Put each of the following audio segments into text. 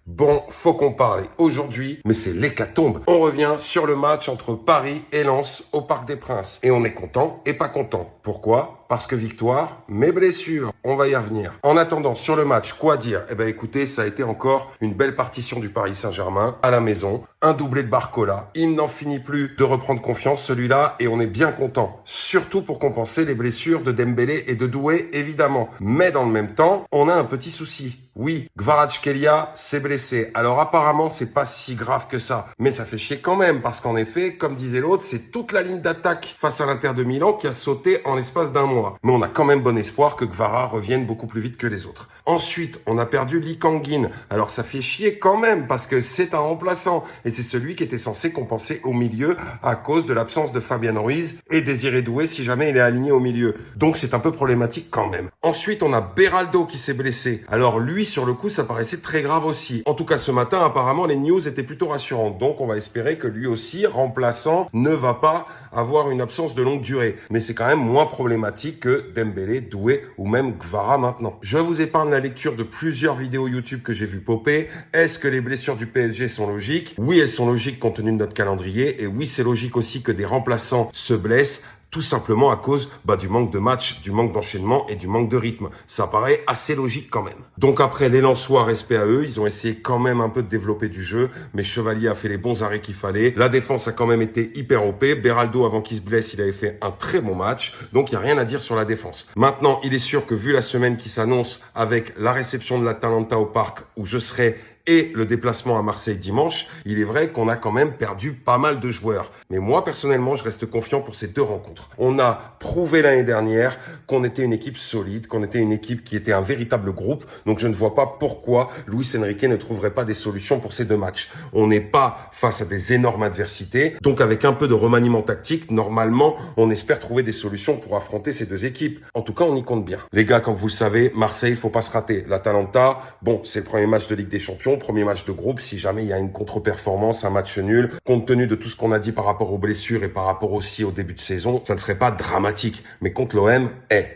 Bon, faut qu'on parle aujourd'hui, mais c'est l'hécatombe. On revient sur le match entre Paris et Lens au Parc des Princes. Et on est content et pas content. Pourquoi ? Parce que victoire, mais blessure. On va y revenir. En attendant, sur le match, quoi dire ? Eh ben écoutez, ça a été encore une belle partition du Paris Saint-Germain à la maison. Un doublé de Barcola. Il n'en finit plus de reprendre confiance, celui-là, et on est bien content. Surtout pour compenser les blessures de Dembélé et de Doué, évidemment. Mais dans le même temps, on a un petit souci. Oui, Kvaratskhelia s'est blessé. Alors apparemment, c'est pas si grave que ça. Mais ça fait chier quand même, parce qu'en effet, comme disait l'autre, c'est toute la ligne d'attaque face à l'Inter de Milan qui a sauté en l'espace d'un mois. Mais on a quand même bon espoir que Kvara revienne beaucoup plus vite que les autres. Ensuite, on a perdu Lee Kang-in. Alors ça fait chier quand même, parce que c'est un remplaçant. Et c'est celui qui était censé compenser au milieu à cause de l'absence de Fabian Ruiz et Désiré Doué si jamais il est aligné au milieu. Donc c'est un peu problématique quand même. Ensuite, on a Beraldo qui s'est blessé. Alors lui, sur le coup, ça paraissait très grave aussi. En tout cas, ce matin, apparemment, les news étaient plutôt rassurantes. Donc, on va espérer que lui aussi, remplaçant, ne va pas avoir une absence de longue durée. Mais c'est quand même moins problématique que Dembélé, Doué ou même Kvara maintenant. Je vous épargne la lecture de plusieurs vidéos YouTube que j'ai vu popper. Est-ce que les blessures du PSG sont logiques ? Oui, elles sont logiques compte tenu de notre calendrier. Et oui, c'est logique aussi que des remplaçants se blessent. Tout simplement à cause du manque de match, du manque d'enchaînement et du manque de rythme. Ça paraît assez logique quand même. Donc après, les Lensois, respect à eux, ils ont essayé quand même un peu de développer du jeu, mais Chevalier a fait les bons arrêts qu'il fallait. La défense a quand même été hyper OP. Beraldo, avant qu'il se blesse, il avait fait un très bon match. Donc il n'y a rien à dire sur la défense. Maintenant, il est sûr que vu la semaine qui s'annonce avec la réception de l'Atalanta au Parc où je serai et le déplacement à Marseille dimanche, il est vrai qu'on a quand même perdu pas mal de joueurs. Mais moi, personnellement, je reste confiant pour ces deux rencontres. On a prouvé l'année dernière qu'on était une équipe solide, qu'on était une équipe qui était un véritable groupe. Donc, je ne vois pas pourquoi Luis Enrique ne trouverait pas des solutions pour ces deux matchs. On n'est pas face à des énormes adversités. Donc, avec un peu de remaniement tactique, normalement, on espère trouver des solutions pour affronter ces deux équipes. En tout cas, on y compte bien. Les gars, comme vous le savez, Marseille, il faut pas se rater. L'Atalanta, bon, c'est le premier match de Ligue des Champions. Premier match de groupe, si jamais il y a une contre-performance, un match nul, compte tenu de tout ce qu'on a dit par rapport aux blessures et par rapport aussi au début de saison, ça ne serait pas dramatique. Mais contre l'OM,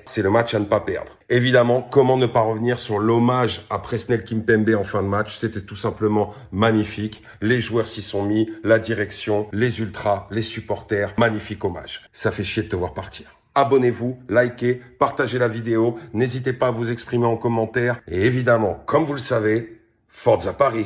c'est le match à ne pas perdre. Évidemment, comment ne pas revenir sur l'hommage à Presnel Kimpembe en fin de match ? C'était tout simplement magnifique. Les joueurs s'y sont mis, la direction, les ultras, les supporters. Magnifique hommage. Ça fait chier de te voir partir. Abonnez-vous, likez, partagez la vidéo. N'hésitez pas à vous exprimer en commentaire. Et évidemment, comme vous le savez, Forza Paris!